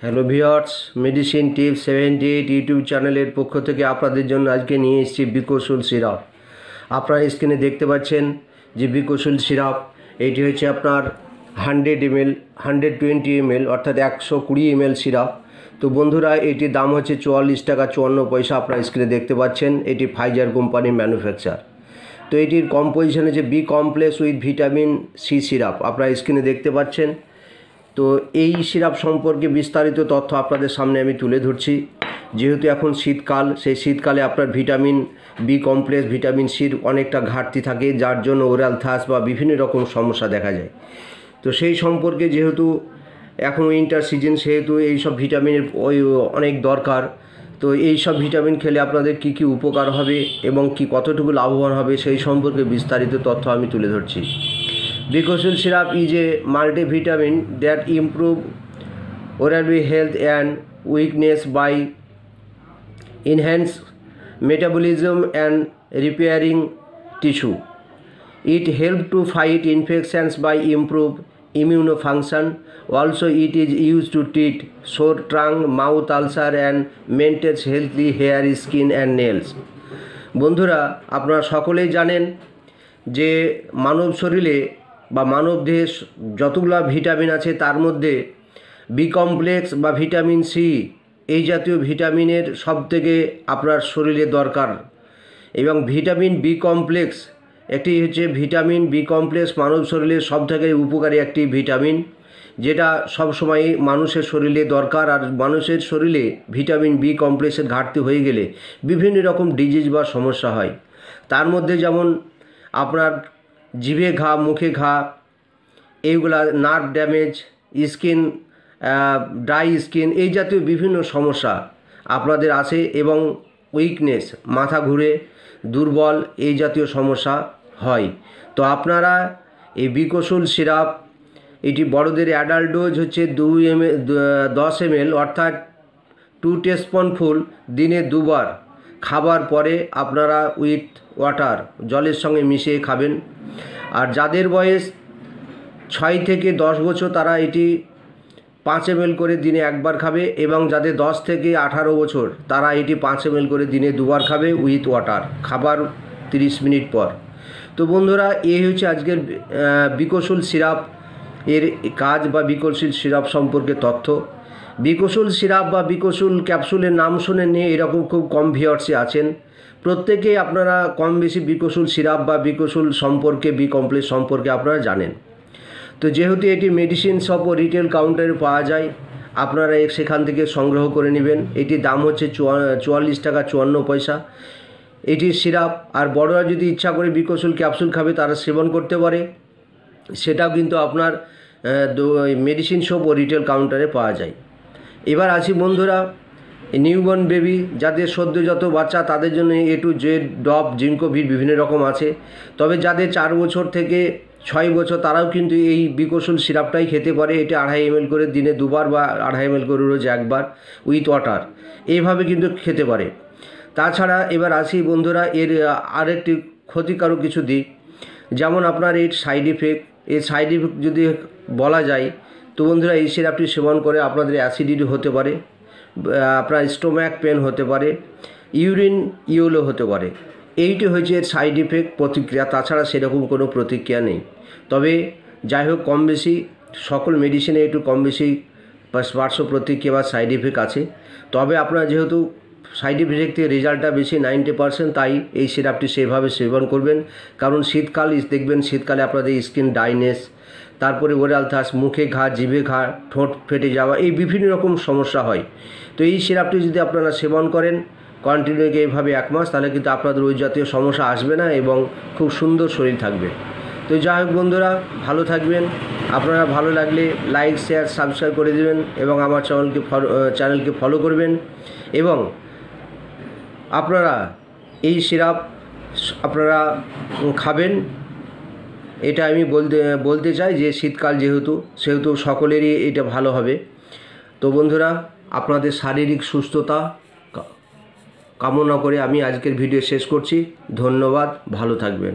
Hello viewers, medicine tips 78 YouTube চ্যানেলের পক্ষ থেকে আপনাদের জন্য আজকে নিয়ে এসেছি বিকোসুল সিরাপ। আপনারা স্ক্রিনে দেখতে পাচ্ছেন যে বিকোসুল সিরাপ এটি হচ্ছে আপনার 100 ml 120 ml অর্থাৎ 120 ml সিরাপ। তো বন্ধুরা, এটির দাম হচ্ছে 44 টাকা 54 পয়সা। আপনারা স্ক্রিনে দেখতে পাচ্ছেন এটি ফাইজার কোম্পানির ম্যানুফ্যাকচার। তো এটির কম্পোজিশন হচ্ছে B complex with vitamin C syrup. আপনারা স্ক্রিনে দেখতে পাচ্ছেন। তো এই সিরাপ সম্পর্কে বিস্তারিত তথ্য আপনাদের সামনে আমি তুলে ধরছি। যেহেতু এখন শীতকাল, সেই শীতকালে আপনার ভিটামিন বি কমপ্লেক্স ভিটামিন সির অনেকটা ঘাটতি থাকে, যার জন্য ওরাল থ্রাশ বা বিভিন্ন রকম সমস্যা দেখা যায়। তো সেই সম্পর্কে যেহেতু এখন উইন্টার সিজন, সেহেতু এই সব ভিটামিনের অনেক দরকার। তো এই সব ভিটামিন খেলে আপনাদের কি কি উপকার হবে এবং কি কতটুকু লাভবান হবে সেই সম্পর্কে বিস্তারিত তথ্য আমি তুলে ধরছি। Bicosul syrup is a multivitamin that improve oral health and weakness by enhance metabolism and repairing tissue. It helps to fight infections by improve immune function. Also, it is used to treat sore tongue, mouth ulcer and maintain healthy hair, skin and nails. বন্ধুরা, আপনারা সকলেই জানেন যে মানব শরীরে বা মানব দেহে যতগুলো vitamin আছে তার মধ্যে বি কমপ্লেক্স বা ভিটামিন সি এই জাতীয় ভিটামিনের সবথেকে আপনার শরীরে দরকার। এবং ভিটামিন বি কমপ্লেক্স একটি হচ্ছে ভিটামিন বি কমপ্লেক্স মানব শরীরের সবথেকে উপকারী একটি ভিটামিন, যেটা সবসময় মানুষের শরীরে দরকার। আর মানুষের শরীরে ভিটামিন বি কমপ্লেক্সের ঘাটতি হয়ে গেলে বিভিন্ন রকম ডিজিজ বা সমস্যা হয়। তার মধ্যে যেমন আপনার জিভে ঘা, মুখে ঘা, এইগুলা, nerve damage, skin dry skin, এই জাতীয় বিভিন্ন সমস্যা আপনাদের আছে। এবং উইকনেস, মাথা ঘুরে, দুর্বল, এই জাতীয় সমস্যা হয়। তো আপনারা এই বিকোসুল সিরাপ, এটি বড়দের অ্যাডাল্ট ডোজ হচ্ছে 10 ml অর্থাৎ 2 টিস্পুনফুল দিনে 2 বার, খাবার পরে আপনারা উইথ ওয়াটার জলের সঙ্গে মিশিয়ে খাবেন। আর যাদের বয়স 6 থেকে 10 বছর তারা এটি 5 ml করে দিনে একবার খাবে, এবং যাদের 10 থেকে 18 বছর তারা এটি 5 ml করে দিনে 2 বার খাবে উইথ ওয়াটার, খাবার 30 মিনিট পর। তো বন্ধুরা, এই হচ্ছে আজকের বিকোসুল সিরাপ এর কাজ বা বিকোসুল সিরাপ সম্পর্কে তথ্য। বিকোসুল সিরাপ বা বিকোসুল ক্যাপসুলের নাম শুনেননি এরকম খুব কম ভিউয়ার্সই আছেন। প্রত্যেকেই আপনারা কম বেশি বিকোসুল সিরাপ বা বিকোসুল সম্পর্কে, বি কমপ্লেক্স সম্পর্কে আপনারা জানেন। তো যেহেতু এটি মেডিসিন শপ ও রিটেল কাউন্টারে পাওয়া যায়, আপনারা সেখান থেকে সংগ্রহ করে নেবেন। এটির দাম হচ্ছে 44 টাকা 54 পয়সা এটির সিরাপ। আর বড়রা যদি ইচ্ছা করে বিকোসুল ক্যাপসুল খাবে তারা সেবন করতে পারে, সেটাও কিন্তু আপনার মেডিসিন শপ ও রিটেল কাউন্টারে পাওয়া যায়। এবার আসি বন্ধুরা, নিউবর্ন বেবি, যাদের সদ্যজাত বাচ্চা তাদের জন্য A to Z, depth, Zincovit বিভিন্ন রকম আছে। তবে যাদের 4 বছর থেকে 6 বছর তারাও কিন্তু এই বিকোসুল সিরাপটাই খেতে পারে। এটা 2.5 ml করে দিনে 2 বার বা 2.5 ml করে রোজ একবার উইথ ওয়াটার, এইভাবে কিন্তু খেতে পারে। তাছাড়া এবার আসি বন্ধুরা, এর আরেকটি ক্ষতিকারক কিছু দিক, যেমন আপনার এর সাইড ইফেক্ট। এই সাইড ইফেক্ট যদি বলা যায়, তো বন্ধুরা এই সিরাপটি সেবন করে আপনাদের অ্যাসিডিটি হতে পারে, আপনার স্টোম্যাক পেন হতে পারে, ইউরিন ইয়েলো হতে পারে। এইটি হচ্ছে এর সাইড ইফেক্ট, প্রতিক্রিয়া। তাছাড়া সেরকম কোনো প্রতিক্রিয়া নেই। তবে যাই হোক, কম বেশি সকল মেডিসিনে একটু কম বেশি পার্শ্ব প্রতিক্রিয়া বা সাইড ইফেক্ট আছে। তবে আপনারা যেহেতু সাইড ইফেক্ট থেকে রেজাল্টটা বেশি 90%, তাই এই সিরাপটি সেভাবে সেবন করবেন। কারণ শীতকাল দেখবেন, শীতকালে আপনাদের স্কিন ড্রাইনেস, তারপরে ওরাল থ্রাশ, মুখে ঘা, জিভে ঘা, ঠোঁট ফেটে যাওয়া, এই বিভিন্ন রকম সমস্যা হয়। তো এই সিরাপটি যদি আপনারা সেবন করেন কন্টিনিউ এইভাবে 1 মাস, তাহলে কিন্তু আপনাদের ওই জাতীয় সমস্যা আসবে না এবং খুব সুন্দর শরীর থাকবে। তো যাই হোক বন্ধুরা, ভালো থাকবেন। আপনারা ভালো লাগলে লাইক, শেয়ার, সাবস্ক্রাইব করে দেবেন এবং আমার চ্যানেলকে ফলো করবেন। এবং আপনারা এই সিরাপ আপনারা খাবেন, এটা আমি বলতে চাই যে শীতকাল সেহেতু সকলেরই এটা ভালো হবে। তো বন্ধুরা, আপনাদের শারীরিক সুস্থতা কামনা করে আমি আজকের ভিডিও শেষ করছি। ধন্যবাদ, ভালো থাকবেন।